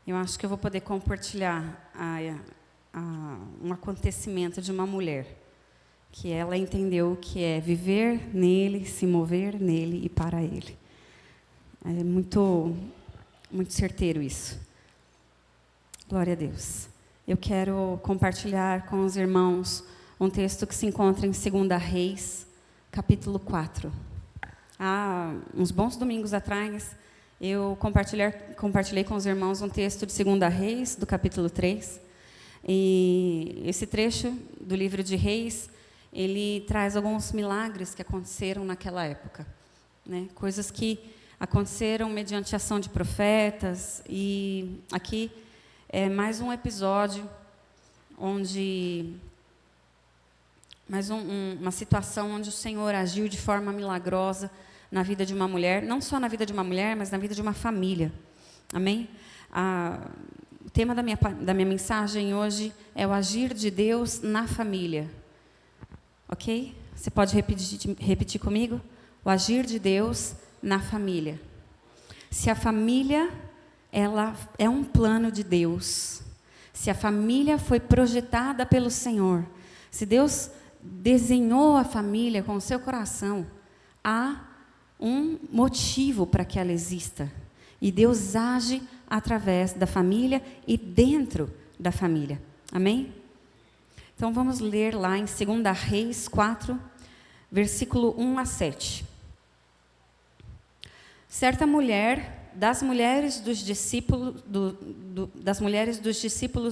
Eu acho que eu vou poder compartilhar um acontecimento de uma mulher, que ela entendeu o que é viver nele, se mover nele e para ele. É muito, muito certeiro isso. Glória a Deus. Eu quero compartilhar com os irmãos um texto que se encontra em 2 Reis, capítulo 4. Há uns bons domingos atrás, eu compartilhei com os irmãos um texto de 2 Reis, do capítulo 3. E esse trecho do livro de Reis, ele traz alguns milagres que aconteceram naquela época, né? Coisas que aconteceram mediante a ação de profetas. E aqui é mais um episódio onde... uma situação onde o Senhor agiu de forma milagrosa na vida de uma mulher, não só na vida de uma mulher, mas na vida de uma família. Amém? O tema da minha mensagem hoje é o agir de Deus na família. Ok? Você pode repetir comigo? O agir de Deus na família. Se a família ela é um plano de Deus, se a família foi projetada pelo Senhor, se Deus desenhou a família com o seu coração, há um motivo para que ela exista. E Deus age através da família e dentro da família. Amém? Então vamos ler lá em 2 Reis 4, versículo 1 a 7. Certa mulher, das mulheres dos discípulos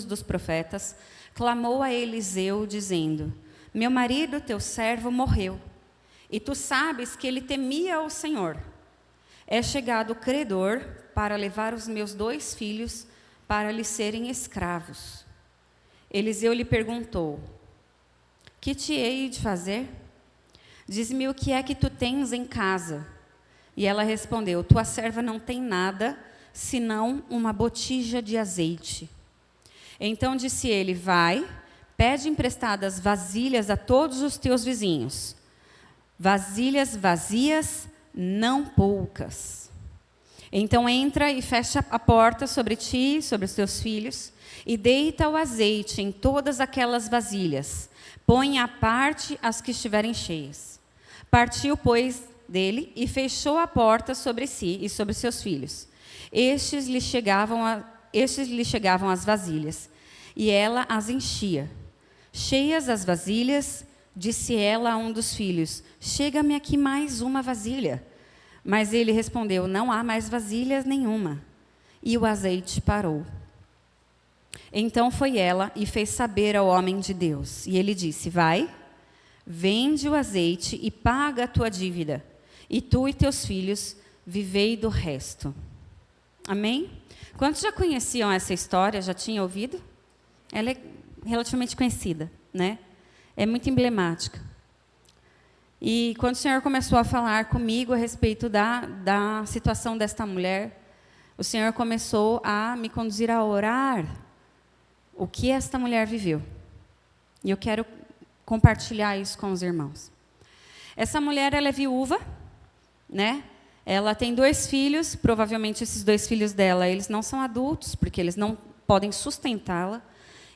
dos profetas, clamou a Eliseu, dizendo: meu marido, teu servo, morreu, e tu sabes que ele temia ao Senhor. É chegado o credor para levar os meus 2 filhos para lhe serem escravos. Eliseu lhe perguntou: que te hei de fazer? Diz-me o que é que tu tens em casa. E ela respondeu: tua serva não tem nada, senão uma botija de azeite. Então disse ele: vai, pede emprestadas vasilhas a todos os teus vizinhos, vasilhas vazias, não poucas. Então entra e fecha a porta sobre ti e sobre os teus filhos, e deita o azeite em todas aquelas vasilhas. Põe à parte as que estiverem cheias. Partiu, pois, dele e fechou a porta sobre si e sobre seus filhos. Estes lhe chegavam as vasilhas, e ela as enchia. Cheias as vasilhas, disse ela a um dos filhos: chega-me aqui mais uma vasilha. Mas ele respondeu: não há mais vasilhas nenhuma. E o azeite parou. Então foi ela e fez saber ao homem de Deus. E ele disse: vai, vende o azeite e paga a tua dívida. E tu e teus filhos vivei do resto. Amém? Quantos já conheciam essa história? Já tinham ouvido? Ela é relativamente conhecida, né? É muito emblemática. E quando o Senhor começou a falar comigo a respeito da situação desta mulher, o Senhor começou a me conduzir a orar o que esta mulher viveu. E eu quero compartilhar isso com os irmãos. Essa mulher, ela é viúva, né? Ela tem 2 filhos, provavelmente esses 2 filhos dela, eles não são adultos, porque eles não podem sustentá-la.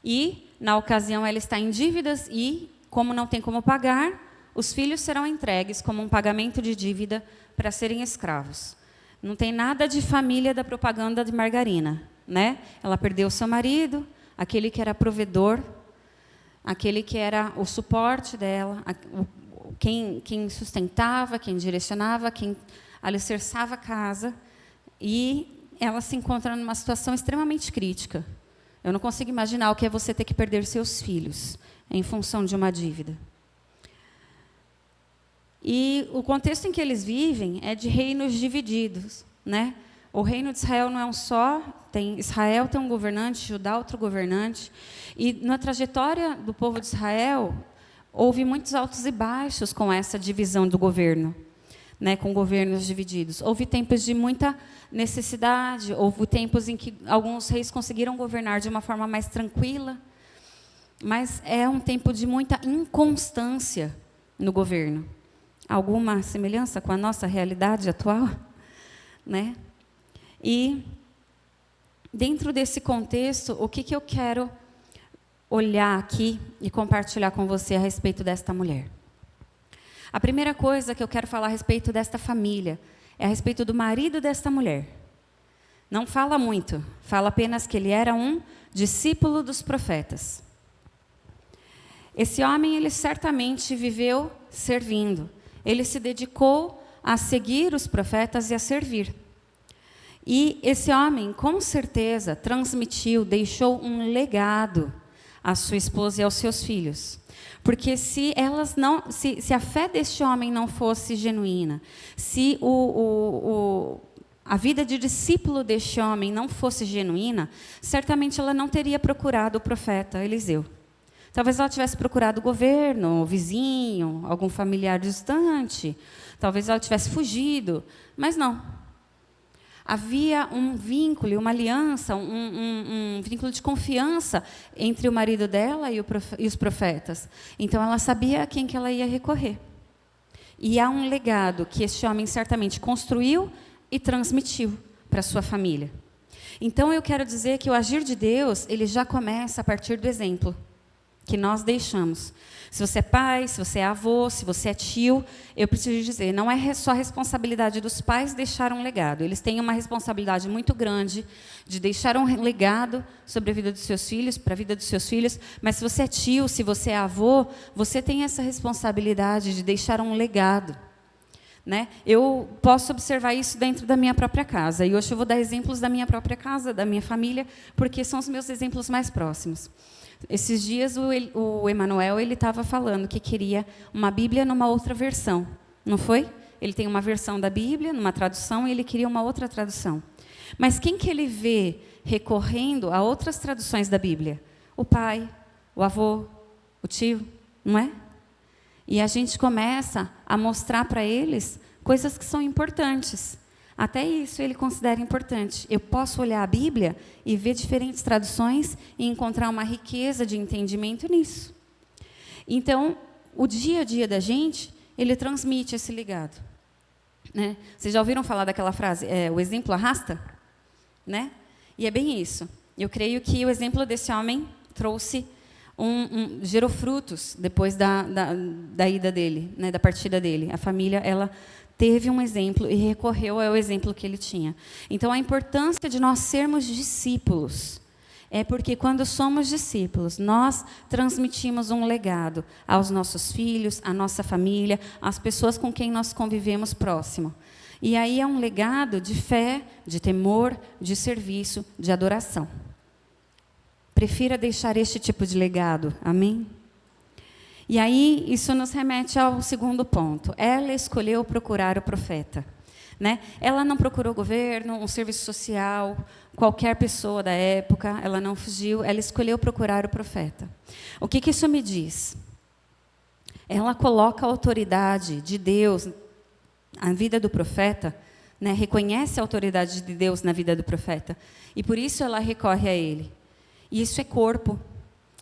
E, na ocasião, ela está em dívidas e, como não tem como pagar, os filhos serão entregues como um pagamento de dívida para serem escravos. Não tem nada de família da propaganda de margarina, né? Ela perdeu seu marido, aquele que era provedor, aquele que era o suporte dela, quem sustentava, quem direcionava, quem alicerçava a casa, e ela se encontra numa situação extremamente crítica. Eu não consigo imaginar o que é você ter que perder seus filhos em função de uma dívida. E o contexto em que eles vivem é de reinos divididos, né? O reino de Israel não é um só, Israel tem um governante, Judá outro governante. E na trajetória do povo de Israel, houve muitos altos e baixos com essa divisão do governo, né, com governos divididos. Houve tempos de muita necessidade, houve tempos em que alguns reis conseguiram governar de uma forma mais tranquila, mas é um tempo de muita inconstância no governo. Alguma semelhança com a nossa realidade atual, né? E dentro desse contexto, o que eu quero olhar aqui e compartilhar com você a respeito desta mulher? A primeira coisa que eu quero falar a respeito desta família é a respeito do marido desta mulher. Não fala muito, fala apenas que ele era um discípulo dos profetas. Esse homem, ele certamente viveu servindo. Ele se dedicou a seguir os profetas e a servir. E esse homem, com certeza, transmitiu, deixou um legado à sua esposa e aos seus filhos. Porque se a fé deste homem não fosse genuína, se a vida de discípulo deste homem não fosse genuína, certamente ela não teria procurado o profeta Eliseu. Talvez ela tivesse procurado o governo, o vizinho, algum familiar distante. Talvez ela tivesse fugido, mas não. Havia um vínculo, uma aliança, um vínculo de confiança entre o marido dela e os profetas. Então, ela sabia a quem que ela ia recorrer. E há um legado que este homem certamente construiu e transmitiu para a sua família. Então, eu quero dizer que o agir de Deus, ele já começa a partir do exemplo que nós deixamos. Se você é pai, se você é avô, se você é tio, eu preciso dizer, não é só a responsabilidade dos pais deixar um legado. Eles têm uma responsabilidade muito grande de deixar um legado sobre a vida dos seus filhos, para a vida dos seus filhos, mas se você é tio, se você é avô, você tem essa responsabilidade de deixar um legado. Né? Eu posso observar isso dentro da minha própria casa, e hoje eu vou dar exemplos da minha própria casa, da minha família, porque são os meus exemplos mais próximos. Esses dias o Emanuel estava falando que queria uma Bíblia numa outra versão, não foi? Ele tem uma versão da Bíblia, numa tradução, e ele queria uma outra tradução. Mas quem que ele vê recorrendo a outras traduções da Bíblia? O pai, o avô, o tio, não é? E a gente começa a mostrar para eles coisas que são importantes. Até isso ele considera importante. Eu posso olhar a Bíblia e ver diferentes traduções e encontrar uma riqueza de entendimento nisso. Então, o dia a dia da gente, ele transmite esse legado. Né? Vocês já ouviram falar daquela frase, o exemplo arrasta? Né? E é bem isso. Eu creio que o exemplo desse homem trouxe gerou frutos depois da ida dele, né, da partida dele. A família, ela teve um exemplo e recorreu ao exemplo que ele tinha. Então, a importância de nós sermos discípulos é porque, quando somos discípulos, nós transmitimos um legado aos nossos filhos, à nossa família, às pessoas com quem nós convivemos próximo. E aí é um legado de fé, de temor, de serviço, de adoração. Prefira deixar este tipo de legado, amém? E aí, isso nos remete ao segundo ponto. Ela escolheu procurar o profeta. Né? Ela não procurou o governo, um serviço social, qualquer pessoa da época, ela não fugiu, ela escolheu procurar o profeta. O que isso me diz? Ela coloca a autoridade de Deus na vida do profeta, né? Reconhece a autoridade de Deus na vida do profeta, e por isso ela recorre a ele. E isso é corpo.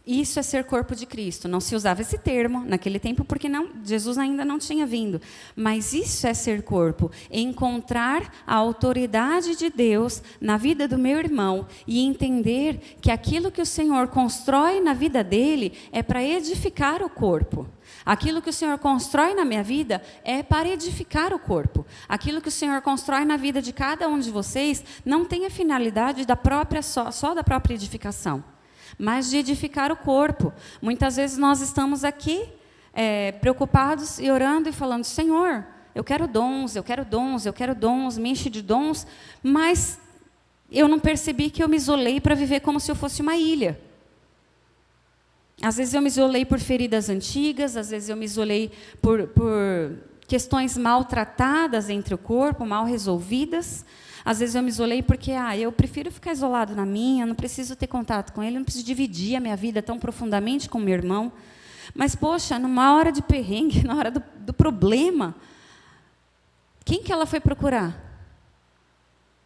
Isso é ser corpo de Cristo. Não se usava esse termo naquele tempo, porque Jesus ainda não tinha vindo. Mas isso é ser corpo. Encontrar a autoridade de Deus na vida do meu irmão e entender que aquilo que o Senhor constrói na vida dele é para edificar o corpo. Aquilo que o Senhor constrói na minha vida é para edificar o corpo. Aquilo que o Senhor constrói na vida de cada um de vocês não tem a finalidade só da própria edificação, mas de edificar o corpo. Muitas vezes nós estamos aqui preocupados e orando e falando: Senhor, eu quero dons, eu quero dons, eu quero dons, me enche de dons, mas eu não percebi que eu me isolei para viver como se eu fosse uma ilha. Às vezes eu me isolei por feridas antigas, às vezes eu me isolei por questões maltratadas entre o corpo, mal resolvidas. Às vezes eu me isolei porque eu prefiro ficar isolado na minha, não preciso ter contato com ele, não preciso dividir a minha vida tão profundamente com meu irmão. Mas, poxa, numa hora de perrengue, na hora do problema, quem que ela foi procurar?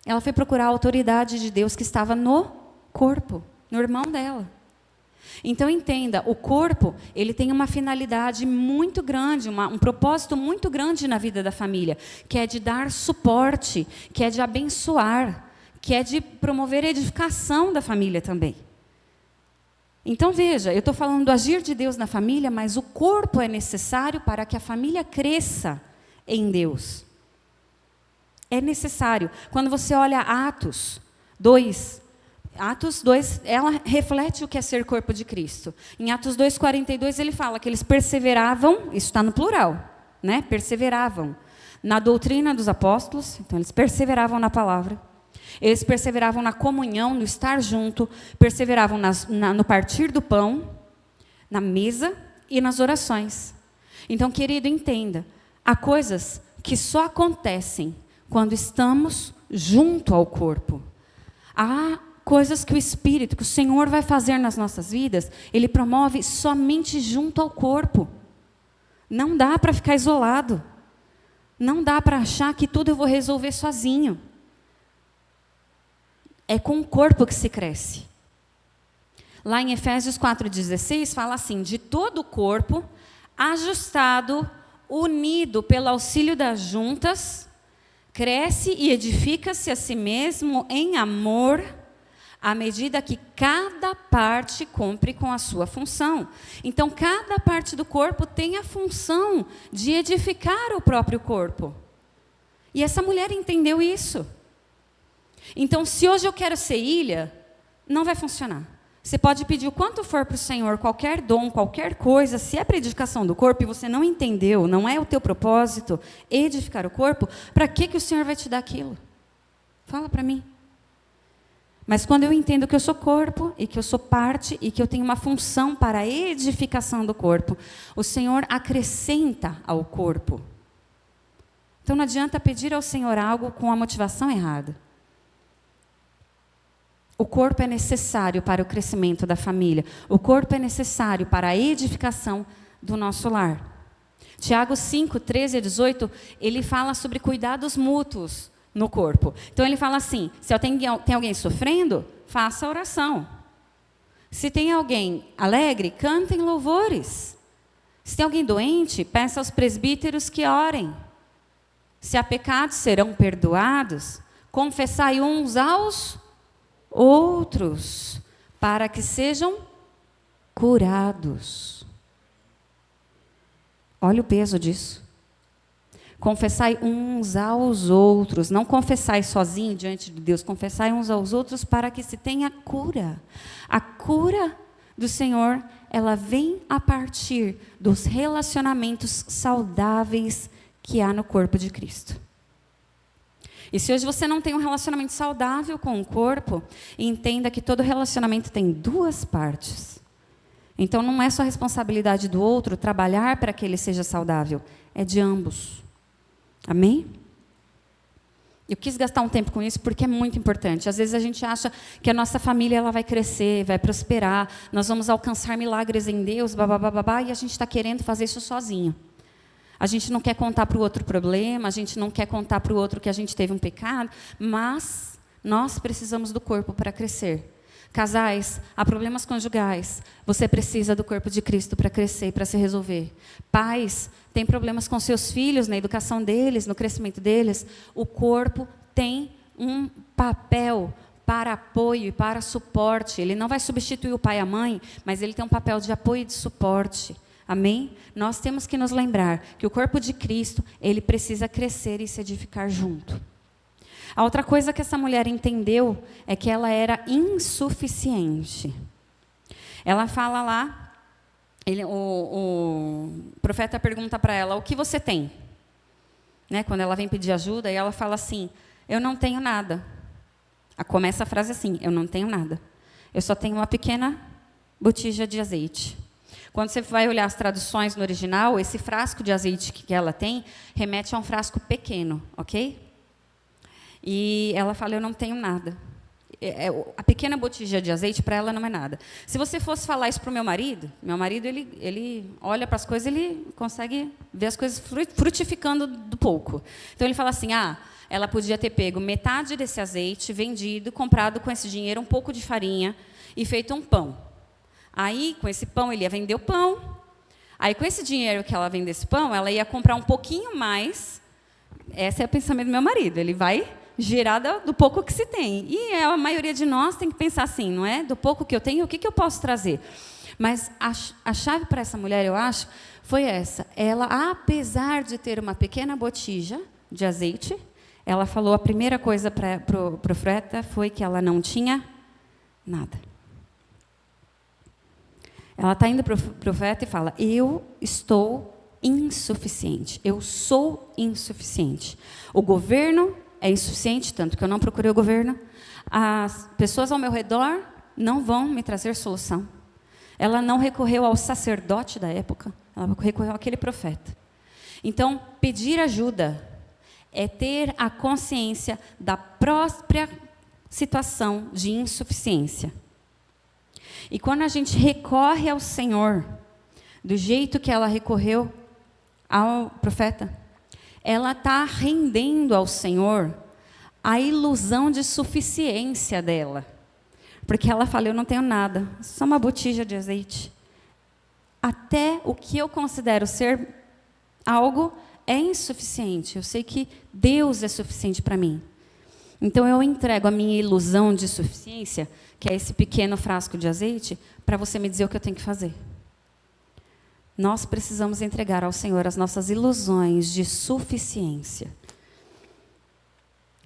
Ela foi procurar a autoridade de Deus que estava no corpo, no irmão dela. Então, entenda, o corpo, ele tem uma finalidade muito grande, um propósito muito grande na vida da família, que é de dar suporte, que é de abençoar, que é de promover a edificação da família também. Então veja, eu estou falando do agir de Deus na família, mas o corpo é necessário para que a família cresça em Deus. É necessário. Quando você olha Atos 2, ela reflete o que é ser corpo de Cristo. Em Atos 2:42 ele fala que eles perseveravam, isso está no plural, né? Perseveravam na doutrina dos apóstolos, então eles perseveravam na palavra, eles perseveravam na comunhão, no estar junto, perseveravam no partir do pão, na mesa e nas orações. Então, querido, entenda, há coisas que só acontecem quando estamos junto ao corpo. Há coisas que o Espírito, que o Senhor vai fazer nas nossas vidas, Ele promove somente junto ao corpo. Não dá para ficar isolado. Não dá para achar que tudo eu vou resolver sozinho. É com o corpo que se cresce. Lá em Efésios 4:16 fala assim: de todo o corpo, ajustado, unido pelo auxílio das juntas, cresce e edifica-se a si mesmo em amor, à medida que cada parte cumpre com a sua função. Então, cada parte do corpo tem a função de edificar o próprio corpo. E essa mulher entendeu isso. Então, se hoje eu quero ser ilha, não vai funcionar. Você pode pedir o quanto for para o Senhor, qualquer dom, qualquer coisa, se é para edificação do corpo e você não entendeu, não é o teu propósito edificar o corpo, para que o Senhor vai te dar aquilo? Fala para mim. Mas quando eu entendo que eu sou corpo, e que eu sou parte, e que eu tenho uma função para a edificação do corpo, o Senhor acrescenta ao corpo. Então não adianta pedir ao Senhor algo com a motivação errada. O corpo é necessário para o crescimento da família. O corpo é necessário para a edificação do nosso lar. Tiago 5:13-18, ele fala sobre cuidados mútuos no corpo. Então ele fala assim: se tem alguém sofrendo, faça oração. Se tem alguém alegre, cantem louvores. Se tem alguém doente, peça aos presbíteros que orem. Se há pecados, serão perdoados. Confessai uns aos outros, para que sejam curados. Olha o peso disso. Confessai uns aos outros, não confessai sozinho diante de Deus, confessai uns aos outros para que se tenha cura. A cura do Senhor, ela vem a partir dos relacionamentos saudáveis que há no corpo de Cristo. E se hoje você não tem um relacionamento saudável com o corpo, entenda que todo relacionamento tem duas partes. Então não é só responsabilidade do outro trabalhar para que ele seja saudável, é de ambos. Amém? Eu quis gastar um tempo com isso porque é muito importante. Às vezes a gente acha que a nossa família ela vai crescer, vai prosperar, nós vamos alcançar milagres em Deus, babá, e a gente está querendo fazer isso sozinho. A gente não quer contar para o outro problema, a gente não quer contar para o outro que a gente teve um pecado, mas nós precisamos do corpo para crescer. Casais, há problemas conjugais, você precisa do corpo de Cristo para crescer, para se resolver. Pais, tem problemas com seus filhos, na educação deles, no crescimento deles. O corpo tem um papel para apoio e para suporte. Ele não vai substituir o pai e a mãe, mas ele tem um papel de apoio e de suporte. Amém? Nós temos que nos lembrar que o corpo de Cristo, ele precisa crescer e se edificar junto. A outra coisa que essa mulher entendeu é que ela era insuficiente. Ela fala lá, o profeta pergunta para ela: o que você tem? Né, quando ela vem pedir ajuda, e ela fala assim: eu não tenho nada. Começa a frase assim: eu não tenho nada. Eu só tenho uma pequena botija de azeite. Quando você vai olhar as traduções no original, esse frasco de azeite que ela tem remete a um frasco pequeno, ok? E ela fala: eu não tenho nada. A pequena botija de azeite para ela não é nada. Se você fosse falar isso para o meu marido ele olha para as coisas, ele consegue ver as coisas frutificando do pouco. Então ele fala assim: ela podia ter pego metade desse azeite, vendido, comprado com esse dinheiro um pouco de farinha e feito um pão. Aí, com esse pão, ele ia vender o pão. Aí, com esse dinheiro que ela vende esse pão, ela ia comprar um pouquinho mais. Esse é o pensamento do meu marido. Ele vai gerar do pouco que se tem. E a maioria de nós tem que pensar assim, não é? Do pouco que eu tenho, o que eu posso trazer? Mas a chave para essa mulher, eu acho, foi essa. Ela, apesar de ter uma pequena botija de azeite, ela falou, a primeira coisa para o profeta foi que ela não tinha nada. Ela está indo para o profeta e fala, eu estou insuficiente, eu sou insuficiente. O governo é insuficiente, tanto que eu não procurei o governo. As pessoas ao meu redor não vão me trazer solução. Ela não recorreu ao sacerdote da época, ela recorreu àquele profeta. Então, pedir ajuda é ter a consciência da própria situação de insuficiência. E quando a gente recorre ao Senhor, do jeito que ela recorreu ao profeta, ela está rendendo ao Senhor a ilusão de suficiência dela. Porque ela fala, eu não tenho nada, só uma botija de azeite. Até o que eu considero ser algo é insuficiente. Eu sei que Deus é suficiente para mim. Então, eu entrego a minha ilusão de suficiência, que é esse pequeno frasco de azeite, para você me dizer o que eu tenho que fazer. Nós precisamos entregar ao Senhor as nossas ilusões de suficiência.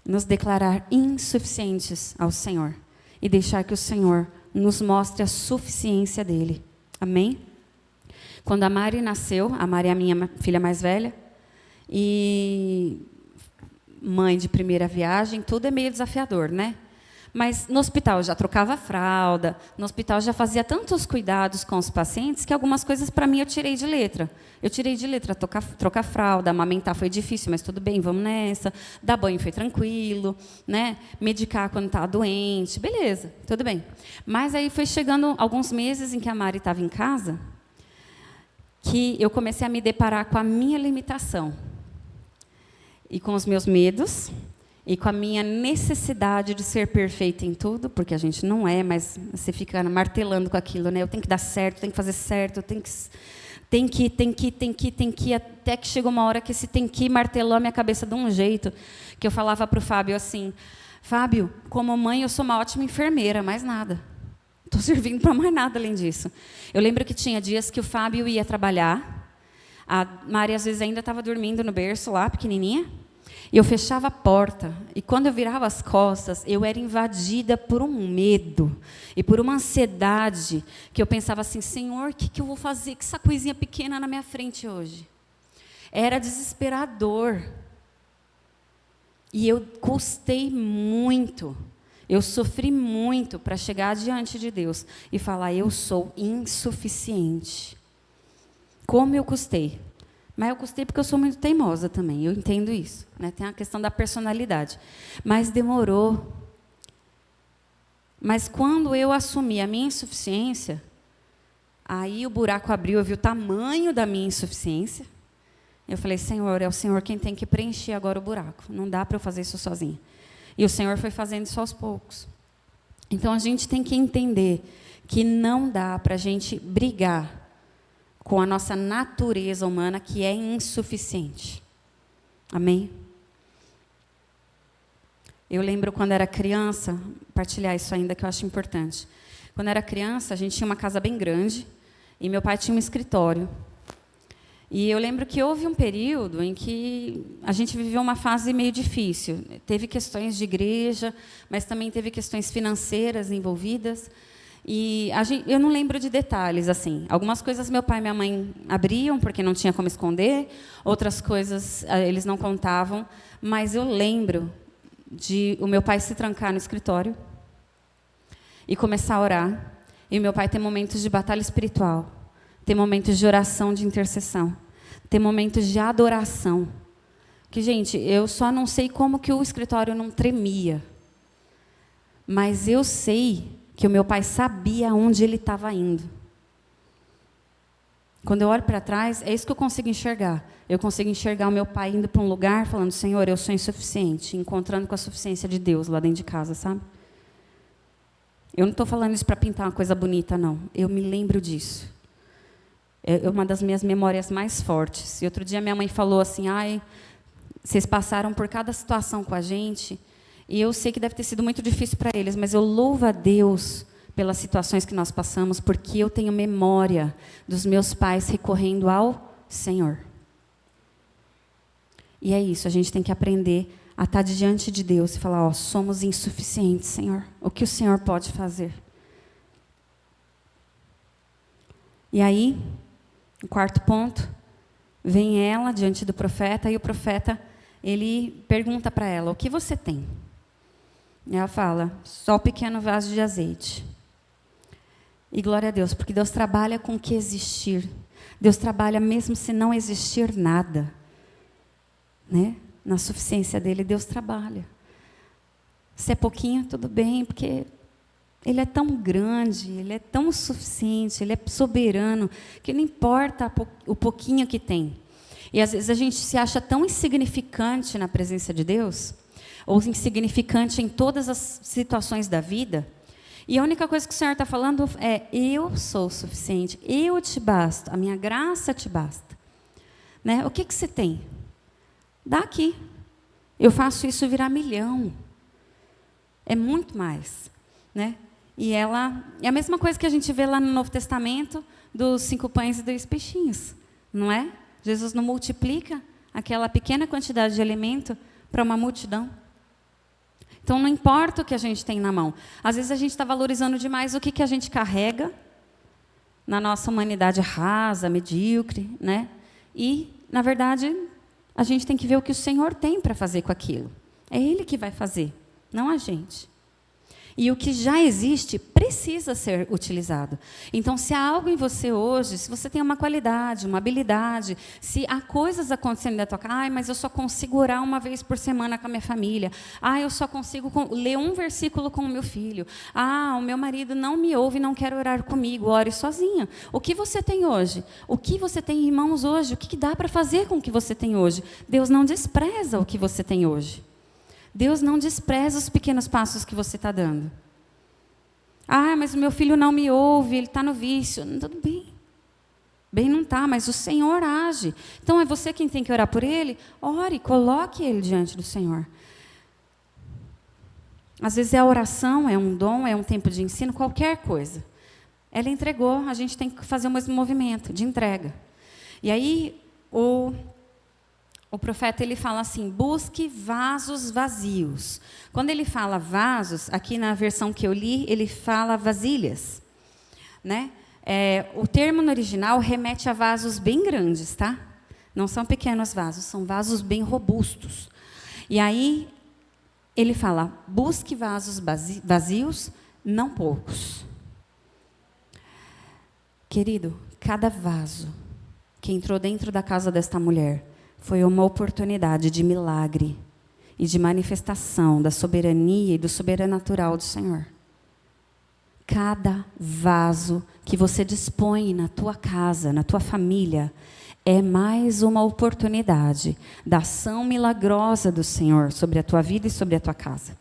Nos declarar insuficientes ao Senhor. E deixar que o Senhor nos mostre a suficiência dEle. Amém? Quando a Mari nasceu, a Mari é a minha filha mais velha, e mãe de primeira viagem, tudo é meio desafiador, né? Mas no hospital eu já trocava fralda, no hospital eu já fazia tantos cuidados com os pacientes que algumas coisas para mim eu tirei de letra. Eu tirei de letra, trocar fralda, amamentar foi difícil, mas tudo bem, vamos nessa. Dar banho foi tranquilo, né? Medicar quando estava doente, beleza, tudo bem. Mas aí foi chegando alguns meses em que a Mari estava em casa, que eu comecei a me deparar com a minha limitação. E com os meus medos, e com a minha necessidade de ser perfeita em tudo, porque a gente não é, mas você fica martelando com aquilo, né? Eu tenho que dar certo, tenho que fazer certo, eu tenho que, até que chegou uma hora que esse tem que martelou a minha cabeça de um jeito, que eu falava para o Fábio assim, Fábio, como mãe eu sou uma ótima enfermeira, mais nada. Estou servindo para mais nada além disso. Eu lembro que tinha dias que o Fábio ia trabalhar, a Mari às vezes ainda estava dormindo no berço lá, pequenininha, e eu fechava a porta, e quando eu virava as costas, eu era invadida por um medo e por uma ansiedade, que eu pensava assim, Senhor, o que eu vou fazer com essa coisinha pequena na minha frente hoje? Era desesperador. E eu custei muito, eu sofri muito para chegar diante de Deus e falar, eu sou insuficiente. Como eu custei. Mas eu custei porque eu sou muito teimosa também, eu entendo isso, né? Tem a questão da personalidade. Mas demorou. Mas quando eu assumi a minha insuficiência, aí o buraco abriu, eu vi o tamanho da minha insuficiência. Eu falei, Senhor, é o Senhor quem tem que preencher agora o buraco. Não dá para eu fazer isso sozinha. E o Senhor foi fazendo isso aos poucos. Então, a gente tem que entender que não dá para a gente brigar com a nossa natureza humana, que é insuficiente. Amém? Eu lembro quando era criança, partilhar isso ainda que eu acho importante. Quando era criança, a gente tinha uma casa bem grande, e meu pai tinha um escritório. E eu lembro que houve um período em que a gente viveu uma fase meio difícil. Teve questões de igreja, mas também teve questões financeiras envolvidas. E eu não lembro de detalhes, assim. Algumas coisas meu pai e minha mãe abriam, porque não tinha como esconder. Outras coisas eles não contavam. Mas eu lembro de o meu pai se trancar no escritório e começar a orar. E o meu pai ter momentos de batalha espiritual. Ter momentos de oração, de intercessão. Ter momentos de adoração. Que, gente, eu só não sei como que o escritório não tremia. Mas eu sei que o meu pai sabia onde ele estava indo. Quando eu olho para trás, é isso que eu consigo enxergar. Eu consigo enxergar o meu pai indo para um lugar, falando, Senhor, eu sou insuficiente, encontrando com a suficiência de Deus lá dentro de casa, sabe? Eu não estou falando isso para pintar uma coisa bonita, não. Eu me lembro disso. É uma das minhas memórias mais fortes. E outro dia minha mãe falou assim, ai, vocês passaram por cada situação com a gente, E eu sei que deve ter sido muito difícil para eles, mas eu louvo a Deus pelas situações que nós passamos, porque eu tenho memória dos meus pais recorrendo ao Senhor. E é isso, a gente tem que aprender a estar diante de Deus e falar, ó, somos insuficientes, Senhor. O que o Senhor pode fazer? E aí, o quarto ponto, vem ela diante do profeta, e o profeta, ele pergunta para ela, o que você tem? E ela fala, só um pequeno vaso de azeite. E glória a Deus, porque Deus trabalha com o que existir. Deus trabalha mesmo se não existir nada. Né? Na suficiência dele, Deus trabalha. Se é pouquinho, tudo bem, porque Ele é tão grande, Ele é tão suficiente, Ele é soberano, que não importa o pouquinho que tem. E às vezes a gente se acha tão insignificante na presença de Deus, ou insignificante em todas as situações da vida, e a única coisa que o Senhor está falando é, eu sou o suficiente, eu te basto, a minha graça te basta. Né? O que você tem? Dá aqui. Eu faço isso virar 1.000.000. É muito mais. Né? E ela, é a mesma coisa que a gente vê lá no Novo Testamento, dos 5 pães e 2 peixinhos. Não é? Jesus não multiplica aquela pequena quantidade de alimento para uma multidão. Então, não importa o que a gente tem na mão. Às vezes, a gente está valorizando demais o que a gente carrega na nossa humanidade rasa, medíocre, né? E, na verdade, a gente tem que ver o que o Senhor tem para fazer com aquilo. É Ele que vai fazer, não a gente. E o que já existe precisa ser utilizado. Então, se há algo em você hoje, se você tem uma qualidade, uma habilidade, se há coisas acontecendo na tua casa, mas eu só consigo orar uma vez por semana com a minha família. Eu só consigo ler um versículo com o meu filho. O meu marido não me ouve e não quer orar comigo, ore sozinha. O que você tem hoje? O que você tem em mãos hoje? O que dá para fazer com o que você tem hoje? Deus não despreza o que você tem hoje. Deus não despreza os pequenos passos que você está dando. Mas o meu filho não me ouve, ele está no vício. Tudo bem. Bem não está, mas o Senhor age. Então é você quem tem que orar por ele? Ore, coloque ele diante do Senhor. Às vezes é a oração, é um dom, é um tempo de ensino, qualquer coisa. Ela entregou, a gente tem que fazer o mesmo movimento de entrega. E aí o profeta, ele fala assim, busque vasos vazios. Quando ele fala vasos, aqui na versão que eu li, ele fala vasilhas. Né? O termo no original remete a vasos bem grandes, tá? Não são pequenos vasos, são vasos bem robustos. E aí, ele fala, busque vasos vazios, não poucos. Querido, cada vaso que entrou dentro da casa desta mulher, foi uma oportunidade de milagre e de manifestação da soberania e do sobrenatural do Senhor. Cada vaso que você dispõe na tua casa, na tua família, é mais uma oportunidade da ação milagrosa do Senhor sobre a tua vida e sobre a tua casa.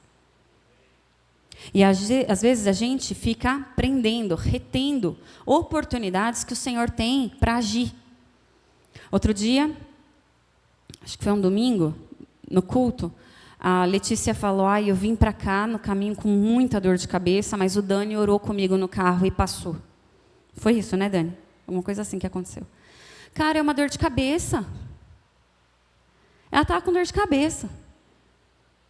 E às vezes a gente fica prendendo, retendo oportunidades que o Senhor tem para agir. Outro dia, acho que foi um domingo, no culto, a Letícia falou, eu vim para cá no caminho com muita dor de cabeça, mas o Dani orou comigo no carro e passou. Foi isso, né, Dani? Alguma coisa assim que aconteceu. Cara, é uma dor de cabeça. Ela estava com dor de cabeça.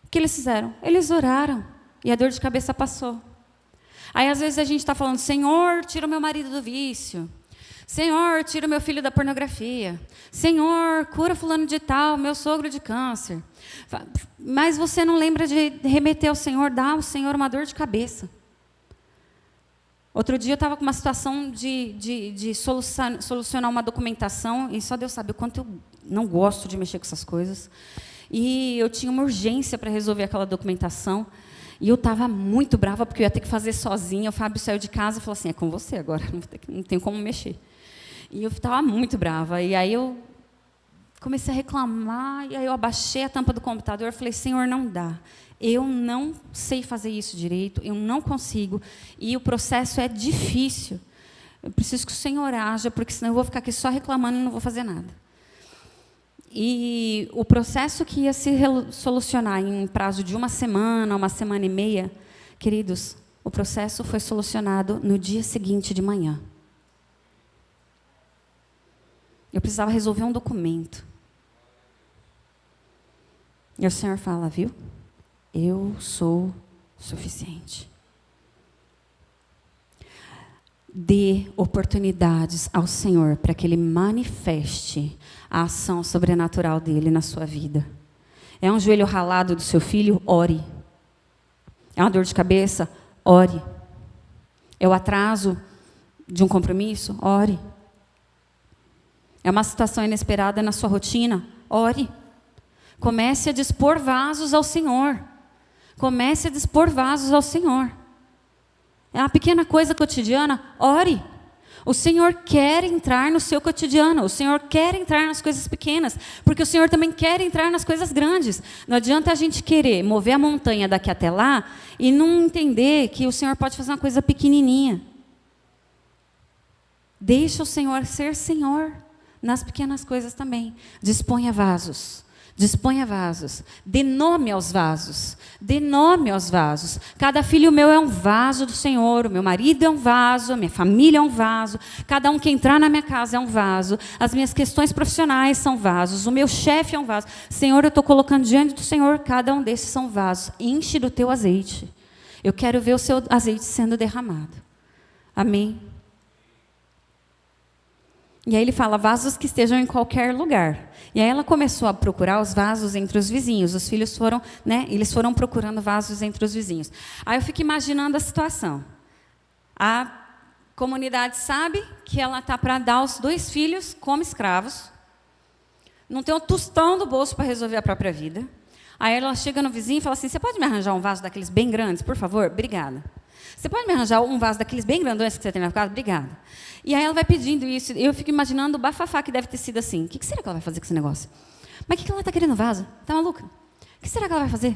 O que eles fizeram? Eles oraram e a dor de cabeça passou. Aí, às vezes, a gente está falando, Senhor, tira o meu marido do vício. Senhor, tira o meu filho da pornografia. Senhor, cura fulano de tal, meu sogro de câncer. Mas você não lembra de remeter ao Senhor, dar ao Senhor uma dor de cabeça. Outro dia eu estava com uma situação de solucionar uma documentação, e só Deus sabe o quanto eu não gosto de mexer com essas coisas. E eu tinha uma urgência para resolver aquela documentação. E eu estava muito brava, porque eu ia ter que fazer sozinha. O Fábio saiu de casa e falou assim, é com você agora, não tenho como mexer. E eu estava muito brava. E aí eu comecei a reclamar, e aí eu abaixei a tampa do computador e falei, Senhor, não dá. Eu não sei fazer isso direito, eu não consigo. E o processo é difícil. Eu preciso que o Senhor haja, porque senão eu vou ficar aqui só reclamando e não vou fazer nada. E o processo que ia se solucionar em prazo de uma semana e meia, queridos, o processo foi solucionado no dia seguinte de manhã. Eu precisava resolver um documento. E o Senhor fala, viu? Eu sou suficiente. Dê oportunidades ao Senhor para que Ele manifeste a ação sobrenatural dEle na sua vida. É um joelho ralado do seu filho? Ore. É uma dor de cabeça? Ore. É o atraso de um compromisso? Ore. É uma situação inesperada na sua rotina? Ore. Comece a dispor vasos ao Senhor. Comece a dispor vasos ao Senhor. É uma pequena coisa cotidiana? Ore. O Senhor quer entrar no seu cotidiano. O Senhor quer entrar nas coisas pequenas. Porque o Senhor também quer entrar nas coisas grandes. Não adianta a gente querer mover a montanha daqui até lá e não entender que o Senhor pode fazer uma coisa pequenininha. Deixa o Senhor ser Senhor nas pequenas coisas também. Disponha vasos. Disponha vasos. Dê nome aos vasos. Dê nome aos vasos. Cada filho meu é um vaso do Senhor. O meu marido é um vaso. A minha família é um vaso. Cada um que entrar na minha casa é um vaso. As minhas questões profissionais são vasos. O meu chefe é um vaso. Senhor, eu estou colocando diante do Senhor, cada um desses são vasos. Enche do teu azeite. Eu quero ver o seu azeite sendo derramado. Amém? E aí ele fala, vasos que estejam em qualquer lugar. E aí ela começou a procurar os vasos entre os vizinhos. Os filhos foram, eles foram procurando vasos entre os vizinhos. Aí eu fico imaginando a situação. A comunidade sabe que ela está para dar os 2 filhos como escravos. Não tem um tostão do bolso para resolver a própria vida. Aí ela chega no vizinho e fala assim, você pode me arranjar um vaso daqueles bem grandes, por favor? Obrigada. Você pode me arranjar um vaso daqueles bem grandões que você tem na casa? Obrigada. E aí ela vai pedindo isso. Eu fico imaginando o bafafá que deve ter sido assim. O que será que ela vai fazer com esse negócio? Mas o que ela está querendo vaso? Está maluca? O que será que ela vai fazer?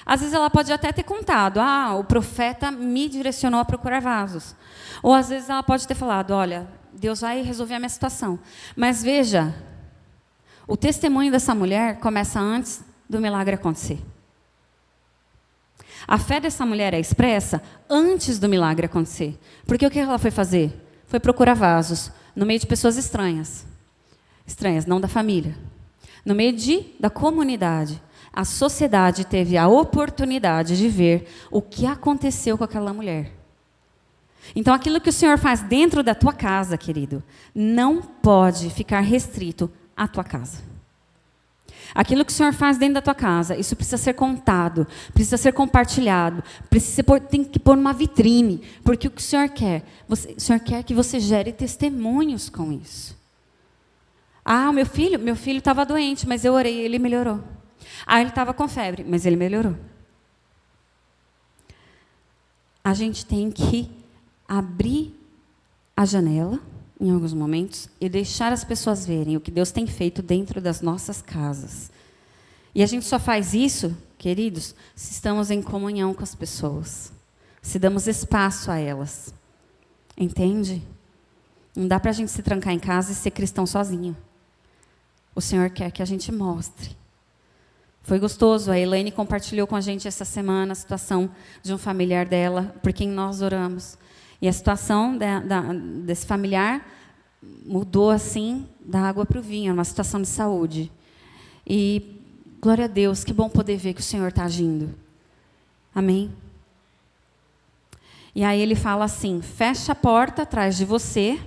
Às vezes ela pode até ter contado. O profeta me direcionou a procurar vasos. Ou às vezes ela pode ter falado, olha, Deus vai resolver a minha situação. Mas veja, o testemunho dessa mulher começa antes do milagre acontecer. A fé dessa mulher é expressa antes do milagre acontecer. Porque o que ela foi fazer? Foi procurar vasos no meio de pessoas estranhas. Estranhas, não da família. No meio da comunidade. A sociedade teve a oportunidade de ver o que aconteceu com aquela mulher. Então, aquilo que o Senhor faz dentro da tua casa, querido, não pode ficar restrito à tua casa. Aquilo que o Senhor faz dentro da tua casa, isso precisa ser contado, precisa ser compartilhado, tem que pôr numa vitrine, porque o que o Senhor quer? O Senhor quer que você gere testemunhos com isso. O meu filho estava doente, mas eu orei e ele melhorou. Ele estava com febre, mas ele melhorou. A gente tem que abrir a janela, em alguns momentos, e deixar as pessoas verem o que Deus tem feito dentro das nossas casas. E a gente só faz isso, queridos, se estamos em comunhão com as pessoas, se damos espaço a elas. Entende? Não dá para a gente se trancar em casa e ser cristão sozinho. O Senhor quer que a gente mostre. Foi gostoso, a Elaine compartilhou com a gente essa semana a situação de um familiar dela, por quem nós oramos. E a situação desse familiar mudou assim, da água para o vinho, uma situação de saúde. E, glória a Deus, que bom poder ver que o Senhor está agindo. Amém? E aí ele fala assim, fecha a porta atrás de você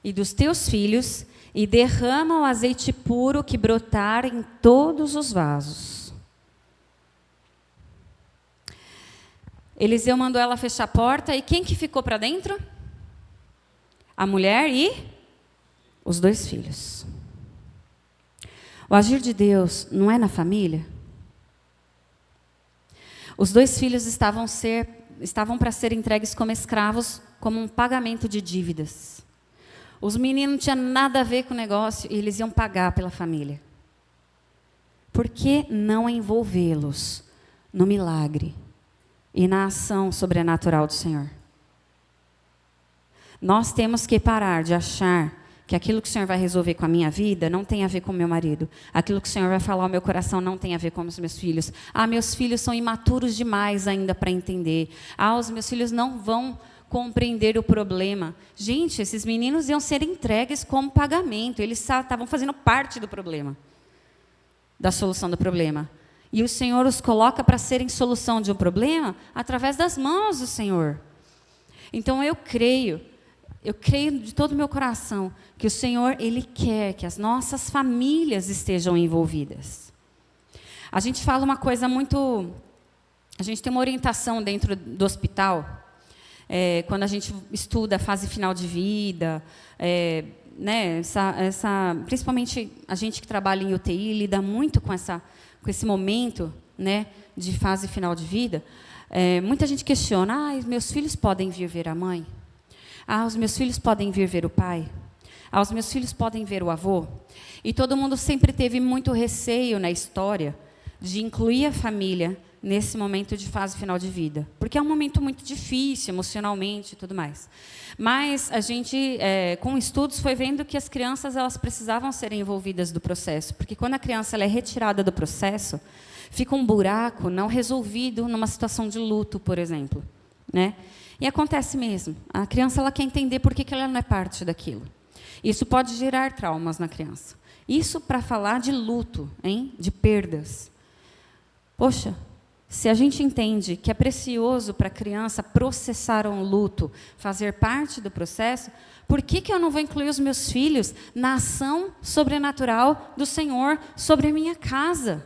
e dos teus filhos e derrama o azeite puro que brotar em todos os vasos. Eliseu mandou ela fechar a porta, e quem que ficou para dentro? A mulher e os 2 filhos. O agir de Deus não é na família? Os 2 filhos estavam para ser entregues como escravos, como um pagamento de dívidas. Os meninos não tinham nada a ver com o negócio, e eles iam pagar pela família. Por que não envolvê-los no milagre e na ação sobrenatural do Senhor? Nós temos que parar de achar que aquilo que o Senhor vai resolver com a minha vida não tem a ver com o meu marido. Aquilo que o Senhor vai falar ao meu coração não tem a ver com os meus filhos. Meus filhos são imaturos demais ainda para entender. Os meus filhos não vão compreender o problema. Gente, esses meninos iam ser entregues como pagamento. Eles estavam fazendo parte do problema, da solução do problema. E o Senhor os coloca para serem solução de um problema através das mãos do Senhor. Então eu creio de todo o meu coração que o Senhor, Ele quer que as nossas famílias estejam envolvidas. A gente fala uma coisa muito... A gente tem uma orientação dentro do hospital, quando a gente estuda a fase final de vida, né, principalmente a gente que trabalha em UTI, lida muito com esse momento, né, de fase final de vida. Muita gente questiona, meus filhos podem vir ver a mãe? Os meus filhos podem vir ver o pai? Os meus filhos podem ver o avô? E todo mundo sempre teve muito receio na história de incluir a família nesse momento de fase final de vida. Porque é um momento muito difícil, emocionalmente e tudo mais. Mas a gente, com estudos, foi vendo que as crianças elas precisavam ser envolvidas do processo. Porque quando a criança ela é retirada do processo, fica um buraco não resolvido numa situação de luto, por exemplo, né? E acontece mesmo. A criança ela quer entender por que ela não é parte daquilo. Isso pode gerar traumas na criança. Isso para falar de luto, hein? De perdas. Poxa, se a gente entende que é precioso para a criança processar um luto, fazer parte do processo, por que eu não vou incluir os meus filhos na ação sobrenatural do Senhor sobre a minha casa?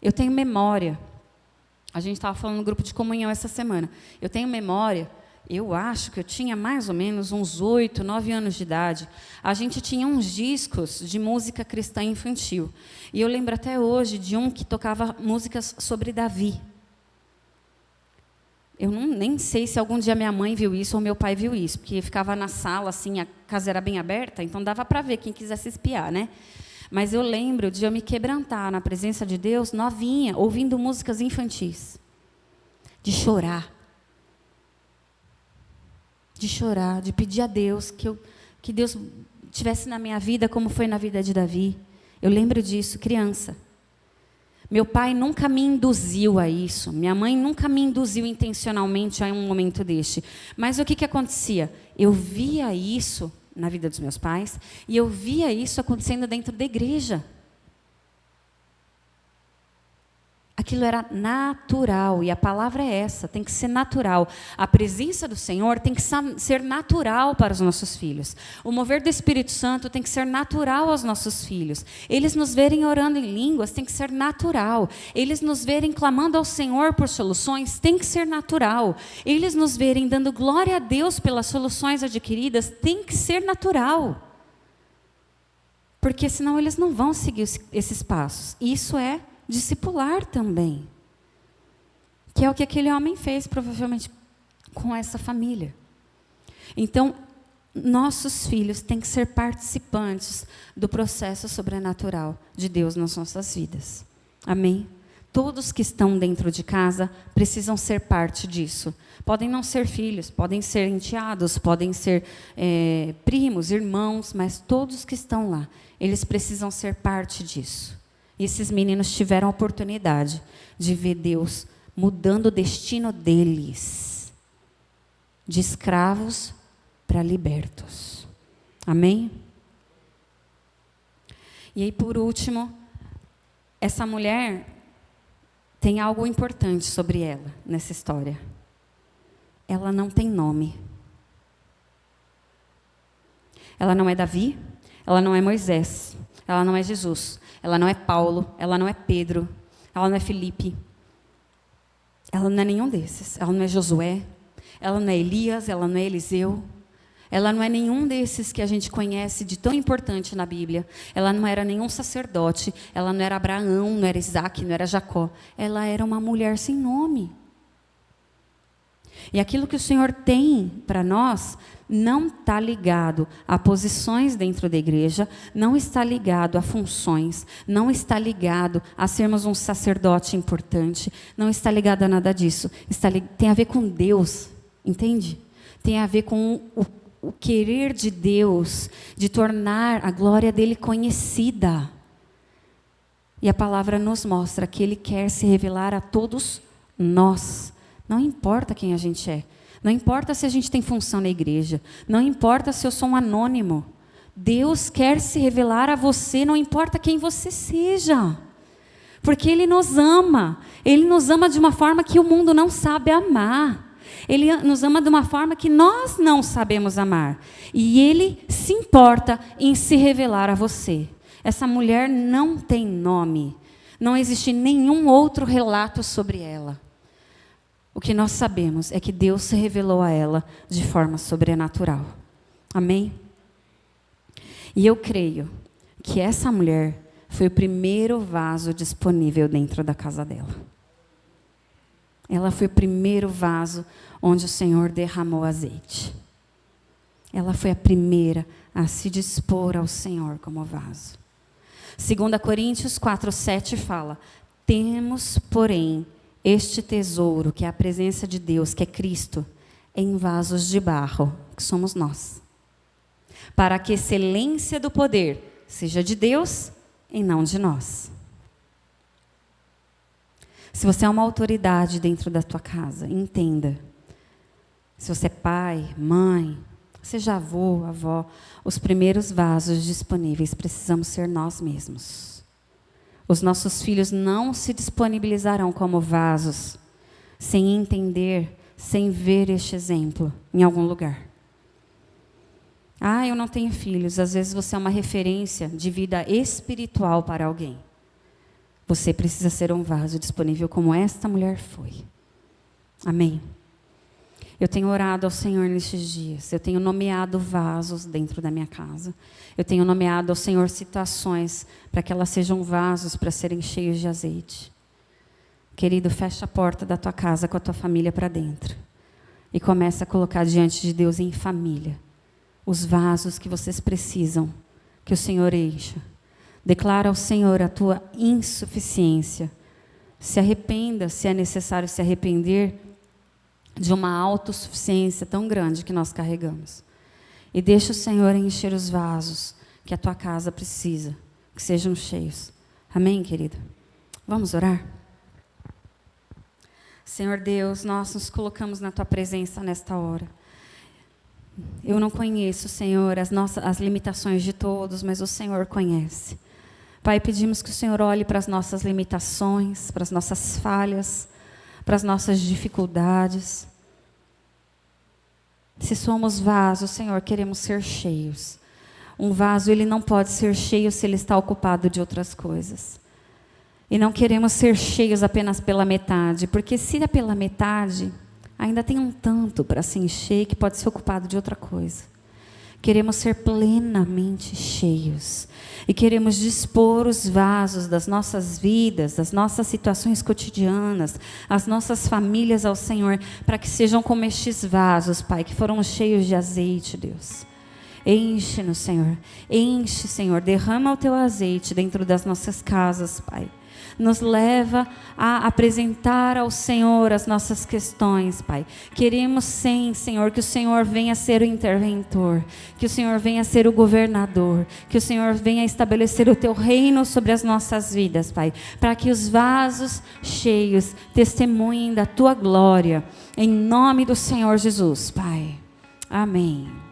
Eu tenho memória. A gente estava falando no grupo de comunhão essa semana. Eu tenho memória, eu acho que eu tinha mais ou menos uns 8, 9 anos de idade. A gente tinha uns discos de música cristã infantil. E eu lembro até hoje de um que tocava músicas sobre Davi. Eu nem sei se algum dia minha mãe viu isso ou meu pai viu isso, porque ficava na sala, assim, a casa era bem aberta, então dava para ver quem quisesse espiar, né? Mas eu lembro de eu me quebrantar na presença de Deus, novinha, ouvindo músicas infantis. De chorar, de pedir a Deus que Deus tivesse na minha vida como foi na vida de Davi. Eu lembro disso, criança. Meu pai nunca me induziu a isso. Minha mãe nunca me induziu intencionalmente a um momento deste. Mas o que acontecia? Eu via isso na vida dos meus pais, e eu via isso acontecendo dentro da igreja. Aquilo era natural, e a palavra é essa, tem que ser natural. A presença do Senhor tem que ser natural para os nossos filhos. O mover do Espírito Santo tem que ser natural aos nossos filhos. Eles nos verem orando em línguas, tem que ser natural. Eles nos verem clamando ao Senhor por soluções, tem que ser natural. Eles nos verem dando glória a Deus pelas soluções adquiridas, tem que ser natural. Porque senão eles não vão seguir esses passos. Isso é discipular também, que é o que aquele homem fez, provavelmente, com essa família. Então, nossos filhos têm que ser participantes do processo sobrenatural de Deus nas nossas vidas. Amém? Todos que estão dentro de casa precisam ser parte disso. Podem não ser filhos, podem ser enteados, podem ser primos, irmãos, mas todos que estão lá, eles precisam ser parte disso. E esses meninos tiveram a oportunidade de ver Deus mudando o destino deles, de escravos para libertos. Amém? E aí, por último, essa mulher tem algo importante sobre ela nessa história. Ela não tem nome. Ela não é Davi, ela não é Moisés, ela não é Jesus. Ela não é Paulo, ela não é Pedro, ela não é Filipe. Ela não é nenhum desses. Ela não é Josué, ela não é Elias, ela não é Eliseu. Ela não é nenhum desses que a gente conhece de tão importante na Bíblia. Ela não era nenhum sacerdote, ela não era Abraão, não era Isaac, não era Jacó. Ela era uma mulher sem nome. E aquilo que o Senhor tem para nós não está ligado a posições dentro da igreja, não está ligado a funções, não está ligado a sermos um sacerdote importante, não está ligado a nada disso. Tem a ver com Deus, entende? tem a ver com o querer de Deus, de tornar a glória dele conhecida. E a palavra nos mostra que Ele quer se revelar a todos nós. Não importa quem a gente é. Não importa se a gente tem função na igreja. Não importa se eu sou um anônimo. Deus quer se revelar a você, não importa quem você seja. Porque Ele nos ama. Ele nos ama de uma forma que o mundo não sabe amar. Ele nos ama de uma forma que nós não sabemos amar. E Ele se importa em se revelar a você. Essa mulher não tem nome. Não existe nenhum outro relato sobre ela. O que nós sabemos é que Deus se revelou a ela de forma sobrenatural. Amém? E eu creio que essa mulher foi o primeiro vaso disponível dentro da casa dela. Ela foi o primeiro vaso onde o Senhor derramou azeite. Ela foi a primeira a se dispor ao Senhor como vaso. 2 Coríntios 4:7 fala: temos, porém, este tesouro, que é a presença de Deus, que é Cristo, em vasos de barro, que somos nós, para que a excelência do poder seja de Deus e não de nós. Se você é uma autoridade dentro da tua casa, entenda. Se você é pai, mãe, seja avô, avó, os primeiros vasos disponíveis precisamos ser nós mesmos. Os nossos filhos não se disponibilizarão como vasos sem entender, sem ver este exemplo em algum lugar. Eu não tenho filhos. Às vezes você é uma referência de vida espiritual para alguém. Você precisa ser um vaso disponível como esta mulher foi. Amém? Eu tenho orado ao Senhor nestes dias. Eu tenho nomeado vasos dentro da minha casa. Eu tenho nomeado ao Senhor situações para que elas sejam vasos para serem cheios de azeite. Querido, fecha a porta da tua casa com a tua família para dentro. E começa a colocar diante de Deus em família os vasos que vocês precisam que o Senhor encha. Declara ao Senhor a tua insuficiência. Se arrependa, se é necessário se arrepender de uma autossuficiência tão grande que nós carregamos. E deixa o Senhor encher os vasos que a tua casa precisa, que sejam cheios. Amém, querido? Vamos orar? Senhor Deus, nós nos colocamos na tua presença nesta hora. Eu não conheço, Senhor, as limitações de todos, mas o Senhor conhece. Pai, pedimos que o Senhor olhe para as nossas limitações, para as nossas falhas, para as nossas dificuldades. Se somos vasos, Senhor, queremos ser cheios. Um vaso, ele não pode ser cheio se ele está ocupado de outras coisas. E não queremos ser cheios apenas pela metade, porque se é pela metade, ainda tem um tanto para se encher que pode ser ocupado de outra coisa. Queremos ser plenamente cheios. E queremos dispor os vasos das nossas vidas, das nossas situações cotidianas, as nossas famílias ao Senhor, para que sejam como estes vasos, Pai, que foram cheios de azeite, Deus. Enche-nos, Senhor. Enche, Senhor. Derrama o teu azeite dentro das nossas casas, Pai. Nos leva a apresentar ao Senhor as nossas questões, Pai. Queremos sim, Senhor, que o Senhor venha ser o interventor, que o Senhor venha ser o governador, que o Senhor venha estabelecer o teu reino sobre as nossas vidas, Pai, para que os vasos cheios testemunhem da tua glória, em nome do Senhor Jesus, Pai. Amém.